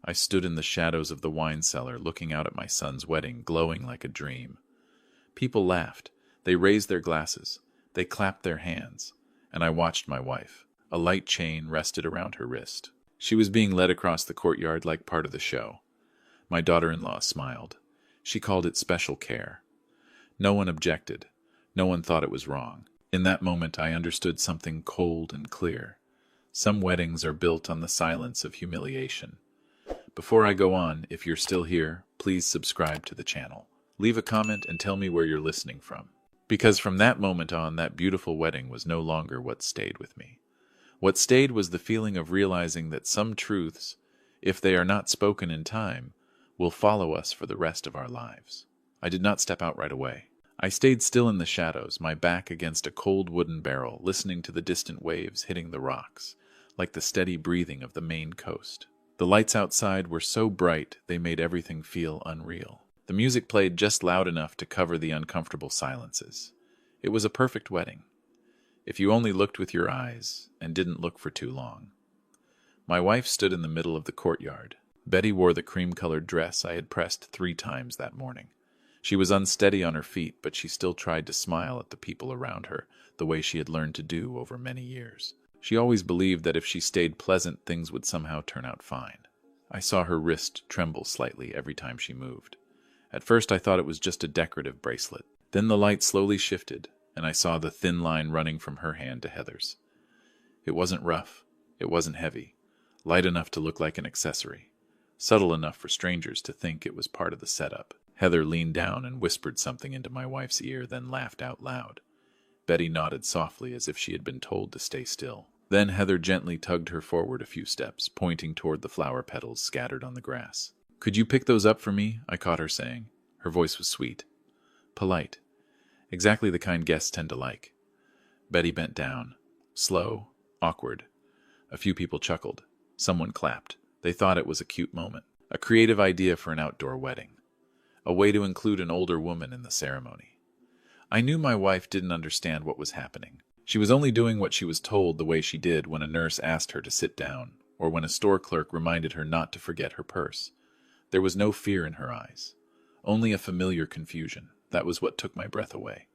I stood in the shadows of the wine cellar looking out at my son's wedding, glowing like a dream. People laughed. They raised their glasses. They clapped their hands. And I watched my wife. A light chain rested around her wrist. She was being led across the courtyard like part of the show. My daughter-in-law smiled. She called it special care. No one objected. No one thought it was wrong. In that moment, I understood something cold and clear. Some weddings are built on the silence of humiliation. Before I go on, if you're still here, please subscribe to the channel. Leave a comment and tell me where you're listening from. Because from that moment on, that beautiful wedding was no longer what stayed with me. What stayed was the feeling of realizing that some truths, if they are not spoken in time, will follow us for the rest of our lives. I did not step out right away. I stayed still in the shadows, my back against a cold wooden barrel, listening to the distant waves hitting the rocks, like the steady breathing of the Maine coast. The lights outside were so bright they made everything feel unreal. The music played just loud enough to cover the uncomfortable silences. It was a perfect wedding, if you only looked with your eyes and didn't look for too long. My wife stood in the middle of the courtyard. Betty wore the cream-colored dress I had pressed 3 times that morning. She was unsteady on her feet, but she still tried to smile at the people around her, the way she had learned to do over many years. She always believed that if she stayed pleasant, things would somehow turn out fine. I saw her wrist tremble slightly every time she moved. At first I thought it was just a decorative bracelet. Then the light slowly shifted, and I saw the thin line running from her hand to Heather's. It wasn't rough. It wasn't heavy. Light enough to look like an accessory. Subtle enough for strangers to think it was part of the setup. Heather leaned down and whispered something into my wife's ear, then laughed out loud. Betty nodded softly as if she had been told to stay still. Then Heather gently tugged her forward a few steps, pointing toward the flower petals scattered on the grass. "Could you pick those up for me?" I caught her saying. Her voice was sweet. Polite. Exactly the kind guests tend to like. Betty bent down. Slow. Awkward. A few people chuckled. Someone clapped. They thought it was a cute moment. A creative idea for an outdoor wedding. A way to include an older woman in the ceremony. I knew my wife didn't understand what was happening. She was only doing what she was told the way she did when a nurse asked her to sit down, or when a store clerk reminded her not to forget her purse. There was no fear in her eyes. Only a familiar confusion. That was what took my breath away.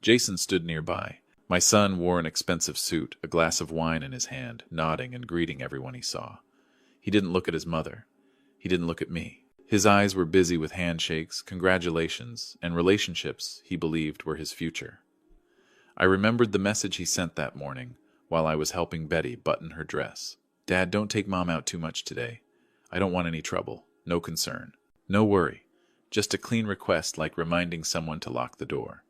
Jason stood nearby. My son wore an expensive suit, a glass of wine in his hand, nodding and greeting everyone he saw. He didn't look at his mother. He didn't look at me. His eyes were busy with handshakes, congratulations, and relationships he believed were his future. I remembered the message he sent that morning while I was helping Betty button her dress. "Dad, don't take Mom out too much today. I don't want any trouble. No concern. No worry. Just a clean request like reminding someone to lock the door."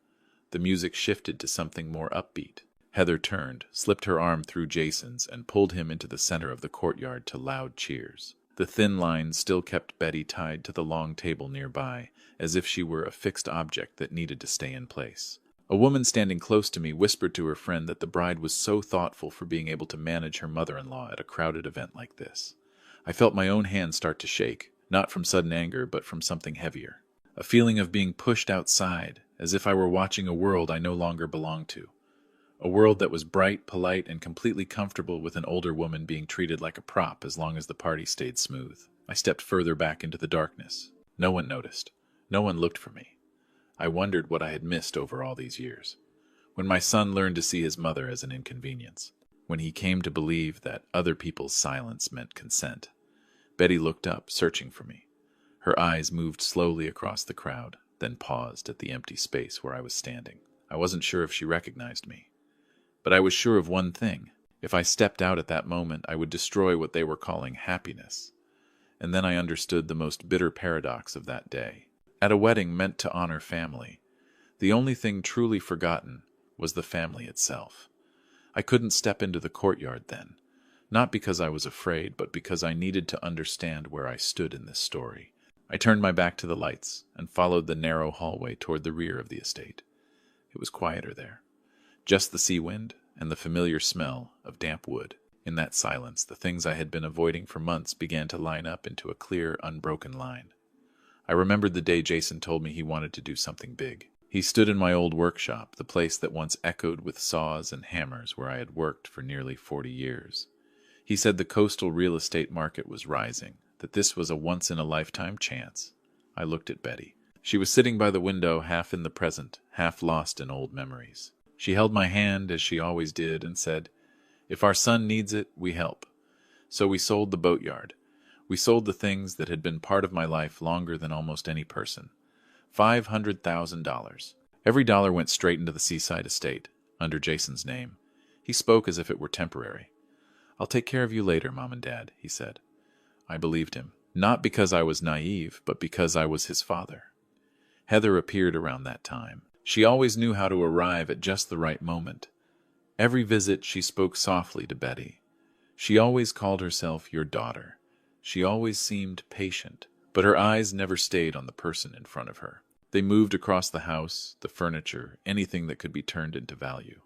The music shifted to something more upbeat. Heather turned, slipped her arm through Jason's, and pulled him into the center of the courtyard to loud cheers. The thin line still kept Betty tied to the long table nearby, as if she were a fixed object that needed to stay in place. A woman standing close to me whispered to her friend that the bride was so thoughtful for being able to manage her mother-in-law at a crowded event like this. I felt my own hand start to shake, not from sudden anger, but from something heavier. A feeling of being pushed outside, as if I were watching a world I no longer belonged to. A world that was bright, polite, and completely comfortable with an older woman being treated like a prop as long as the party stayed smooth. I stepped further back into the darkness. No one noticed. No one looked for me. I wondered what I had missed over all these years. When my son learned to see his mother as an inconvenience. When he came to believe that other people's silence meant consent. Betty looked up, searching for me. Her eyes moved slowly across the crowd, then paused at the empty space where I was standing. I wasn't sure if she recognized me. But I was sure of one thing. If I stepped out at that moment, I would destroy what they were calling happiness. And then I understood the most bitter paradox of that day. At a wedding meant to honor family, the only thing truly forgotten was the family itself. I couldn't step into the courtyard then, not because I was afraid, but because I needed to understand where I stood in this story. I turned my back to the lights and followed the narrow hallway toward the rear of the estate. It was quieter there. Just the sea wind and the familiar smell of damp wood. In that silence, the things I had been avoiding for months began to line up into a clear, unbroken line. I remembered the day Jason told me he wanted to do something big. He stood in my old workshop, the place that once echoed with saws and hammers where I had worked for nearly 40 years. He said the coastal real estate market was rising, that this was a once-in-a-lifetime chance. I looked at Betty. She was sitting by the window, half in the present, half lost in old memories. She held my hand, as she always did, and said, "If our son needs it, we help." So we sold the boatyard. We sold the things that had been part of my life longer than almost any person. $500,000. Every dollar went straight into the seaside estate, under Jason's name. He spoke as if it were temporary. "I'll take care of you later, Mom and Dad," he said. I believed him, not because I was naive, but because I was his father. Heather appeared around that time. She always knew how to arrive at just the right moment. Every visit she spoke softly to Betty. She always called herself your daughter. She always seemed patient, but her eyes never stayed on the person in front of her. They moved across the house, the furniture, anything that could be turned into value.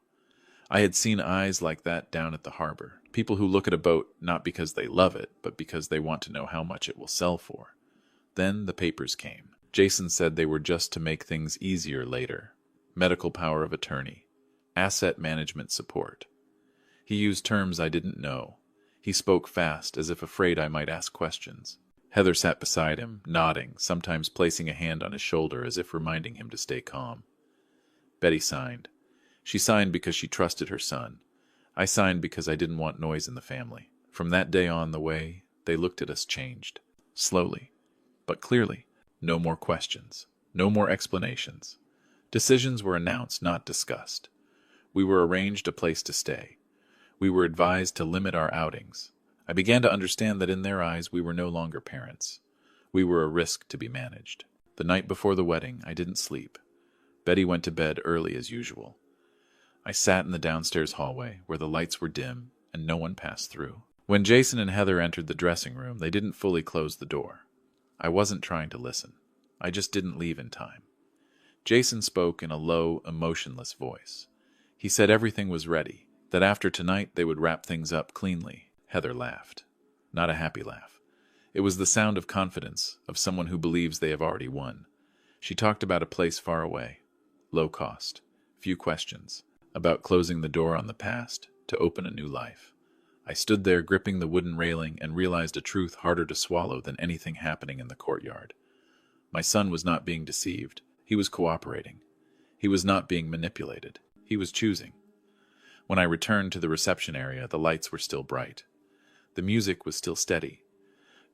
I had seen eyes like that down at the harbor. People who look at a boat not because they love it, but because they want to know how much it will sell for. Then the papers came. Jason said they were just to make things easier later. Medical power of attorney. Asset management support. He used terms I didn't know. He spoke fast, as if afraid I might ask questions. Heather sat beside him, nodding, sometimes placing a hand on his shoulder as if reminding him to stay calm. Betty signed. She signed because she trusted her son. I signed because I didn't want noise in the family. From that day on, the way they looked at us changed. Slowly, but clearly. No more questions. No more explanations. Decisions were announced, not discussed. We were arranged a place to stay. We were advised to limit our outings. I began to understand that in their eyes we were no longer parents. We were a risk to be managed. The night before the wedding, I didn't sleep. Betty went to bed early as usual. I sat in the downstairs hallway, where the lights were dim and no one passed through. When Jason and Heather entered the dressing room, they didn't fully close the door. I wasn't trying to listen. I just didn't leave in time. Jason spoke in a low, emotionless voice. He said everything was ready, that after tonight they would wrap things up cleanly. Heather laughed. Not a happy laugh. It was the sound of confidence, of someone who believes they have already won. She talked about a place far away, low cost, few questions, about closing the door on the past to open a new life. I stood there gripping the wooden railing and realized a truth harder to swallow than anything happening in the courtyard. My son was not being deceived. He was cooperating. He was not being manipulated. He was choosing. When I returned to the reception area, the lights were still bright. The music was still steady.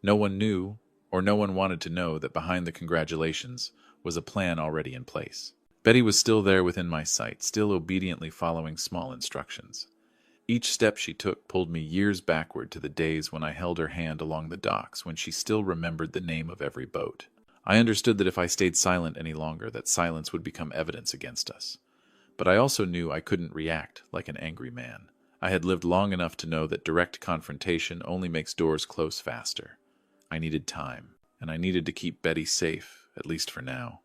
No one knew, or no one wanted to know, that behind the congratulations was a plan already in place. Betty was still there within my sight, still obediently following small instructions. Each step she took pulled me years backward to the days when I held her hand along the docks, when she still remembered the name of every boat. I understood that if I stayed silent any longer, that silence would become evidence against us. But I also knew I couldn't react like an angry man. I had lived long enough to know that direct confrontation only makes doors close faster. I needed time, and I needed to keep Betty safe, at least for now.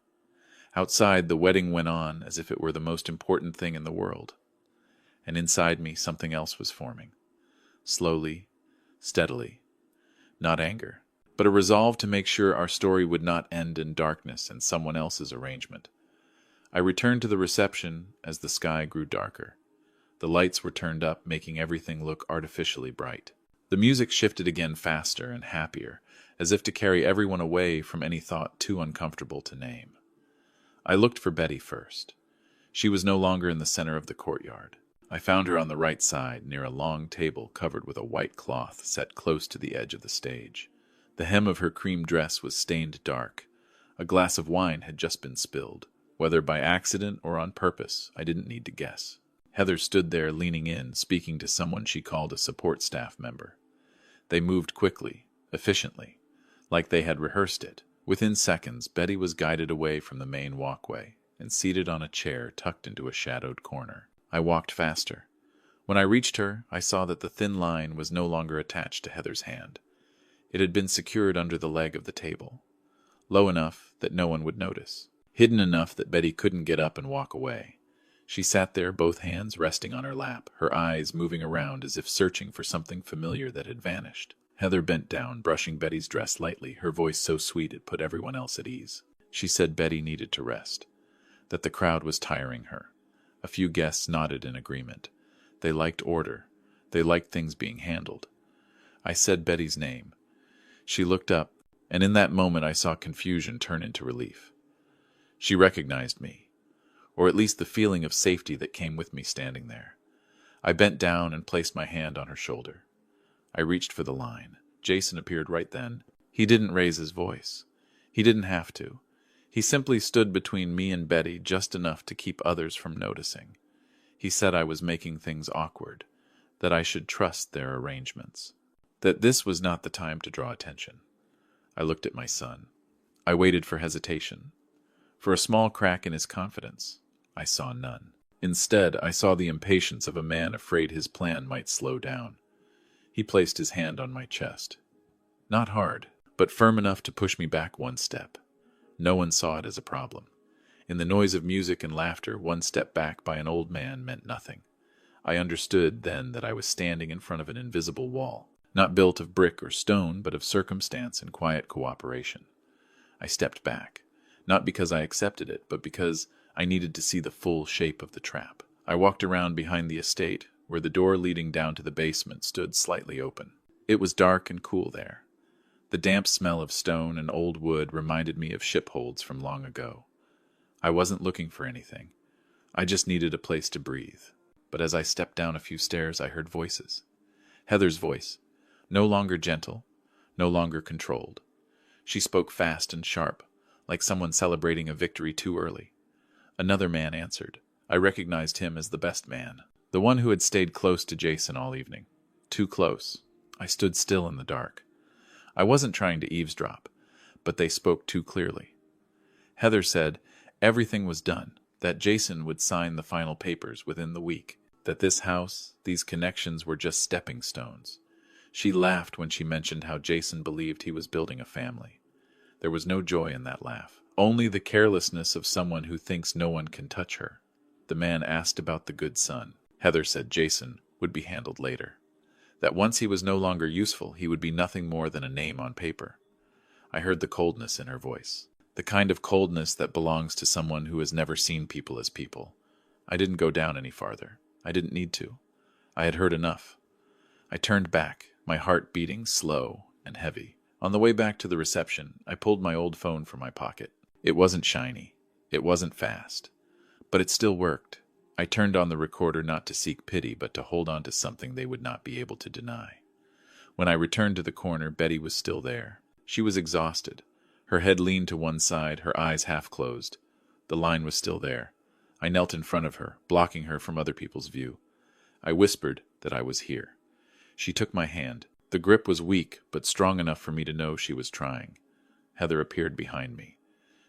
Outside, the wedding went on as if it were the most important thing in the world. And inside me, something else was forming. Slowly, steadily. Not anger, but a resolve to make sure our story would not end in darkness and someone else's arrangement. I returned to the reception as the sky grew darker. The lights were turned up, making everything look artificially bright. The music shifted again, faster and happier, as if to carry everyone away from any thought too uncomfortable to name. I looked for Betty first. She was no longer in the center of the courtyard. I found her on the right side, near a long table covered with a white cloth set close to the edge of the stage. The hem of her cream dress was stained dark. A glass of wine had just been spilled. Whether by accident or on purpose, I didn't need to guess. Heather stood there leaning in, speaking to someone she called a support staff member. They moved quickly, efficiently, like they had rehearsed it. Within seconds, Betty was guided away from the main walkway and seated on a chair tucked into a shadowed corner. I walked faster. When I reached her, I saw that the thin line was no longer attached to Heather's hand. It had been secured under the leg of the table, low enough that no one would notice, hidden enough that Betty couldn't get up and walk away. She sat there, both hands resting on her lap, her eyes moving around as if searching for something familiar that had vanished. Heather bent down, brushing Betty's dress lightly, her voice so sweet it put everyone else at ease. She said Betty needed to rest, that the crowd was tiring her. A few guests nodded in agreement. They liked order. They liked things being handled. I said Betty's name. She looked up, and in that moment I saw confusion turn into relief. She recognized me, or at least the feeling of safety that came with me standing there. I bent down and placed my hand on her shoulder. I reached for the line. Jason appeared right then. He didn't raise his voice. He didn't have to. He simply stood between me and Betty just enough to keep others from noticing. He said I was making things awkward, that I should trust their arrangements, that this was not the time to draw attention. I looked at my son. I waited for hesitation. For a small crack in his confidence, I saw none. Instead, I saw the impatience of a man afraid his plan might slow down. He placed his hand on my chest. Not hard, but firm enough to push me back one step. No one saw it as a problem. In the noise of music and laughter, one step back by an old man meant nothing. I understood then that I was standing in front of an invisible wall, not built of brick or stone, but of circumstance and quiet cooperation. I stepped back, not because I accepted it, but because I needed to see the full shape of the trap. I walked around behind the estate, where the door leading down to the basement stood slightly open. It was dark and cool there. The damp smell of stone and old wood reminded me of shipholds from long ago. I wasn't looking for anything. I just needed a place to breathe. But as I stepped down a few stairs, I heard voices. Heather's voice, no longer gentle, no longer controlled. She spoke fast and sharp, like someone celebrating a victory too early. Another man answered. I recognized him as the best man, the one who had stayed close to Jason all evening. Too close. I stood still in the dark. I wasn't trying to eavesdrop, but they spoke too clearly. Heather said everything was done, that Jason would sign the final papers within the week, that this house, these connections were just stepping stones. She laughed when she mentioned how Jason believed he was building a family. There was no joy in that laugh, only the carelessness of someone who thinks no one can touch her. The man asked about the good son. Heather said Jason would be handled later, that once he was no longer useful, he would be nothing more than a name on paper. I heard the coldness in her voice, the kind of coldness that belongs to someone who has never seen people as people. I didn't go down any farther. I didn't need to. I had heard enough. I turned back, my heart beating slow and heavy. On the way back to the reception, I pulled my old phone from my pocket. It wasn't shiny. It wasn't fast. But it still worked. I turned on the recorder not to seek pity, but to hold on to something they would not be able to deny. When I returned to the corner, Betty was still there. She was exhausted. Her head leaned to one side, her eyes half closed. The line was still there. I knelt in front of her, blocking her from other people's view. I whispered that I was here. She took my hand. The grip was weak, but strong enough for me to know she was trying. Heather appeared behind me.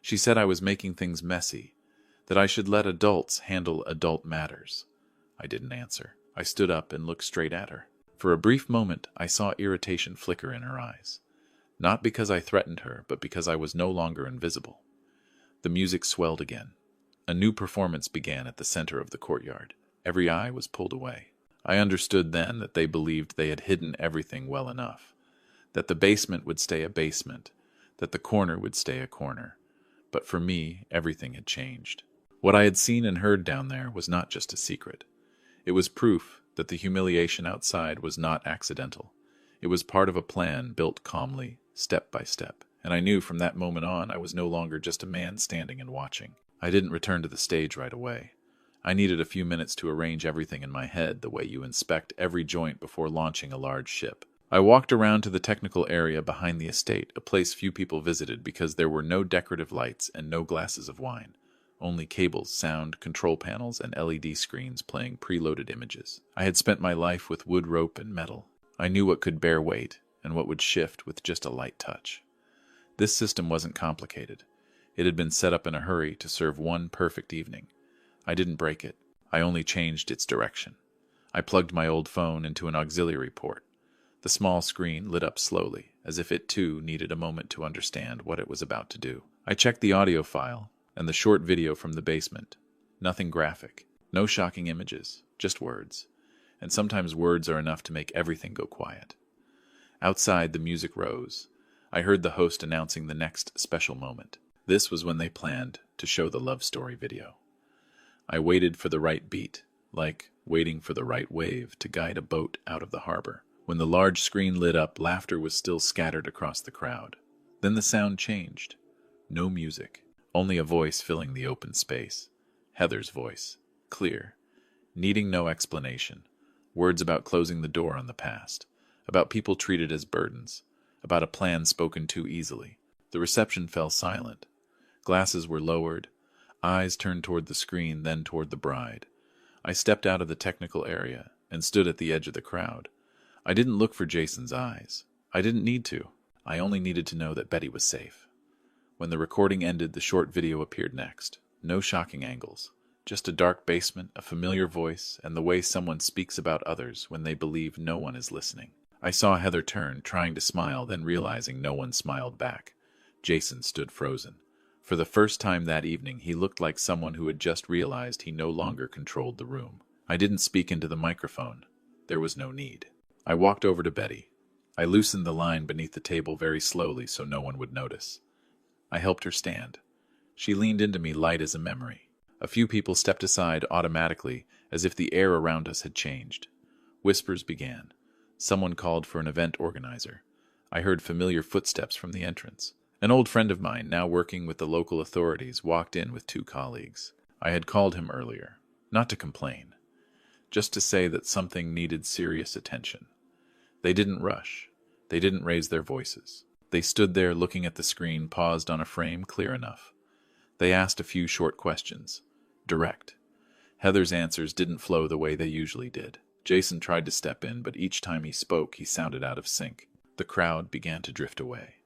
She said I was making things messy, that I should let adults handle adult matters. I didn't answer. I stood up and looked straight at her. For a brief moment, I saw irritation flicker in her eyes. Not because I threatened her, but because I was no longer invisible. The music swelled again. A new performance began at the center of the courtyard. Every eye was pulled away. I understood then that they believed they had hidden everything well enough, that the basement would stay a basement, that the corner would stay a corner. But for me, everything had changed. What I had seen and heard down there was not just a secret. It was proof that the humiliation outside was not accidental. It was part of a plan built calmly, step by step, and I knew from that moment on I was no longer just a man standing and watching. I didn't return to the stage right away. I needed a few minutes to arrange everything in my head the way you inspect every joint before launching a large ship. I walked around to the technical area behind the estate, a place few people visited because there were no decorative lights and no glasses of wine. Only cables, sound, control panels, and LED screens playing preloaded images. I had spent my life with wood, rope, and metal. I knew what could bear weight and what would shift with just a light touch. This system wasn't complicated. It had been set up in a hurry to serve one perfect evening. I didn't break it. I only changed its direction. I plugged my old phone into an auxiliary port. The small screen lit up slowly, as if it too needed a moment to understand what it was about to do. I checked the audio file and the short video from the basement. Nothing graphic, no shocking images, just words. And sometimes words are enough to make everything go quiet. Outside, the music rose. I heard the host announcing the next special moment. This was when they planned to show the love story video. I waited for the right beat, like waiting for the right wave to guide a boat out of the harbor. When the large screen lit up, laughter was still scattered across the crowd. Then the sound changed. No music, only a voice filling the open space. Heather's voice, clear, needing no explanation. Words about closing the door on the past, about people treated as burdens, about a plan spoken too easily. The reception fell silent. Glasses were lowered, eyes turned toward the screen, then toward the bride. I stepped out of the technical area and stood at the edge of the crowd. I didn't look for Jason's eyes. I didn't need to. I only needed to know that Betty was safe. When the recording ended, the short video appeared next. No shocking angles. Just a dark basement, a familiar voice, and the way someone speaks about others when they believe no one is listening. I saw Heather turn, trying to smile, then realizing no one smiled back. Jason stood frozen. For the first time that evening, he looked like someone who had just realized he no longer controlled the room. I didn't speak into the microphone. There was no need. I walked over to Betty. I loosened the line beneath the table very slowly so no one would notice. I helped her stand. She leaned into me, light as a memory. A few people stepped aside automatically, as if the air around us had changed. Whispers began. Someone called for an event organizer. I heard familiar footsteps from the entrance. An old friend of mine, now working with the local authorities, walked in with 2 colleagues. I had called him earlier, not to complain, just to say that something needed serious attention. They didn't rush. They didn't raise their voices. They stood there looking at the screen, paused on a frame clear enough. They asked a few short questions. Direct. Heather's answers didn't flow the way they usually did. Jason tried to step in, but each time he spoke, he sounded out of sync. The crowd began to drift away.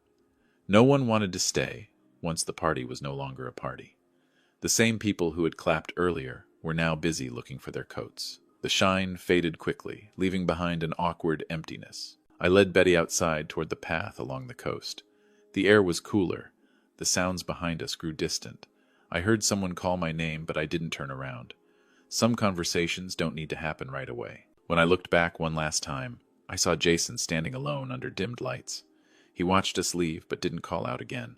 No one wanted to stay once the party was no longer a party. The same people who had clapped earlier were now busy looking for their coats. The shine faded quickly, leaving behind an awkward emptiness. I led Betty outside toward the path along the coast. The air was cooler. The sounds behind us grew distant. I heard someone call my name, but I didn't turn around. Some conversations don't need to happen right away. When I looked back one last time, I saw Jason standing alone under dimmed lights. He watched us leave, but didn't call out again.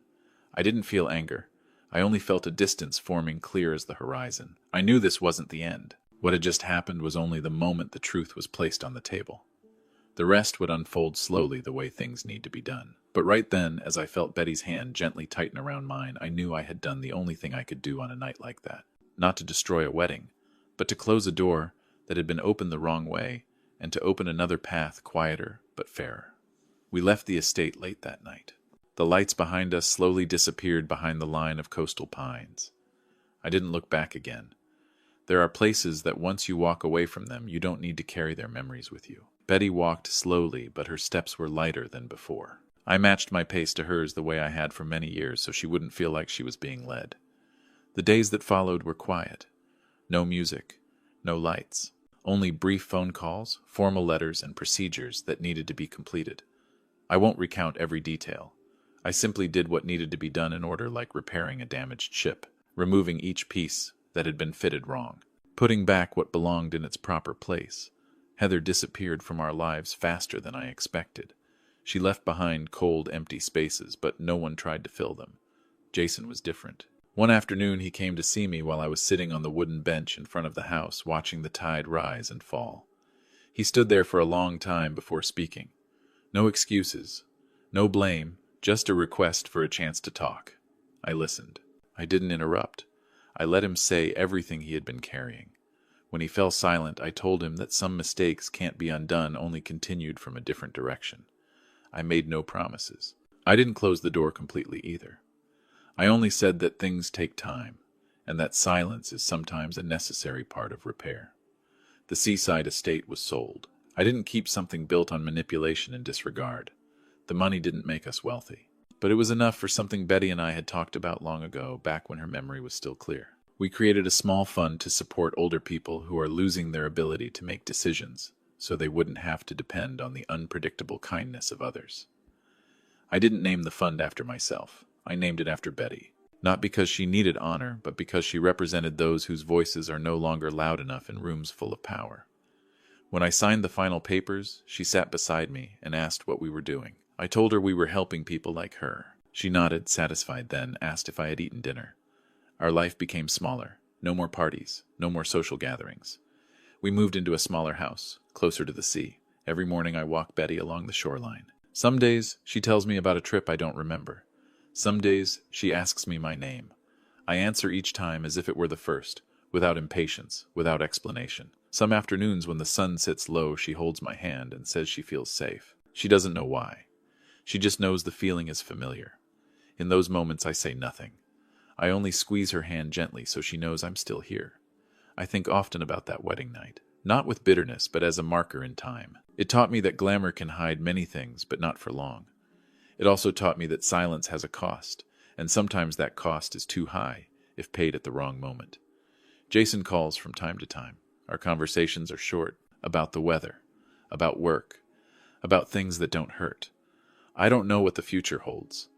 I didn't feel anger. I only felt a distance forming clear as the horizon. I knew this wasn't the end. What had just happened was only the moment the truth was placed on the table. The rest would unfold slowly the way things need to be done. But right then, as I felt Betty's hand gently tighten around mine, I knew I had done the only thing I could do on a night like that. Not to destroy a wedding, but to close a door that had been opened the wrong way, and to open another path quieter but fairer. We left the estate late that night. The lights behind us slowly disappeared behind the line of coastal pines. I didn't look back again. There are places that once you walk away from them, you don't need to carry their memories with you. Betty walked slowly, but her steps were lighter than before. I matched my pace to hers the way I had for many years so she wouldn't feel like she was being led. The days that followed were quiet. No music, no lights, only brief phone calls, formal letters, and procedures that needed to be completed. I won't recount every detail. I simply did what needed to be done in order, like repairing a damaged ship, removing each piece that had been fitted wrong, putting back what belonged in its proper place. Heather disappeared from our lives faster than I expected. She left behind cold, empty spaces, but no one tried to fill them. Jason was different. One afternoon he came to see me while I was sitting on the wooden bench in front of the house, watching the tide rise and fall. He stood there for a long time before speaking. No excuses, no blame, just a request for a chance to talk. I listened. I didn't interrupt. I let him say everything he had been carrying. When he fell silent, I told him that some mistakes can't be undone, only continued from a different direction. I made no promises. I didn't close the door completely either. I only said that things take time, and that silence is sometimes a necessary part of repair. The seaside estate was sold. I didn't keep something built on manipulation and disregard. The money didn't make us wealthy, but it was enough for something Betty and I had talked about long ago, back when her memory was still clear. We created a small fund to support older people who are losing their ability to make decisions, so they wouldn't have to depend on the unpredictable kindness of others. I didn't name the fund after myself. I named it after Betty, not because she needed honor, but because she represented those whose voices are no longer loud enough in rooms full of power. When I signed the final papers, she sat beside me and asked what we were doing. I told her we were helping people like her. She nodded, satisfied, then asked if I had eaten dinner. Our life became smaller. No more parties, no more social gatherings. We moved into a smaller house, closer to the sea, Every morning I walk Betty along the shoreline. Some days she tells me about a trip I don't remember. Some days she asks me my name. I answer each time as if it were the first, without impatience, without explanation. Some afternoons when the sun sits low, she holds my hand and says she feels safe. She doesn't know why. She just knows the feeling is familiar. In those moments I say nothing. I only squeeze her hand gently so she knows I'm still here. I think often about that wedding night, not with bitterness, but as a marker in time. It taught me that glamour can hide many things, but not for long. It also taught me that silence has a cost, and sometimes that cost is too high if paid at the wrong moment. Jason calls from time to time. Our conversations are short, about the weather, about work, about things that don't hurt. I don't know what the future holds.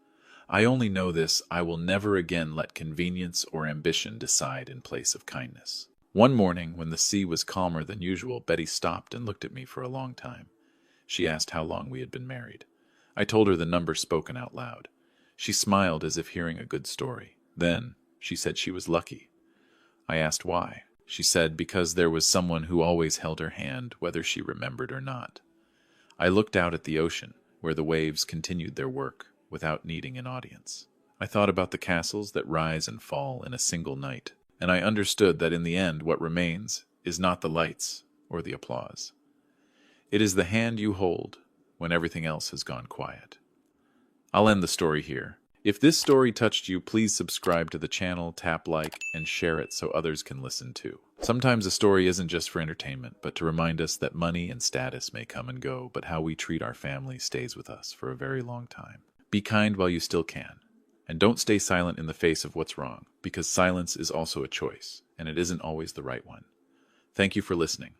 I only know this: I will never again let convenience or ambition decide in place of kindness. One morning, when the sea was calmer than usual, Betty stopped and looked at me for a long time. She asked how long we had been married. I told her the number spoken out loud. She smiled as if hearing a good story. Then she said she was lucky. I asked why. She said because there was someone who always held her hand, whether she remembered or not. I looked out at the ocean, where the waves continued their work without needing an audience. I thought about the castles that rise and fall in a single night, and I understood that in the end what remains is not the lights or the applause. It is the hand you hold when everything else has gone quiet. I'll end the story here. If this story touched you, please subscribe to the channel, tap like, and share it so others can listen too. Sometimes a story isn't just for entertainment, but to remind us that money and status may come and go, but how we treat our family stays with us for a very long time. Be kind while you still can. And don't stay silent in the face of what's wrong, because silence is also a choice, and it isn't always the right one. Thank you for listening.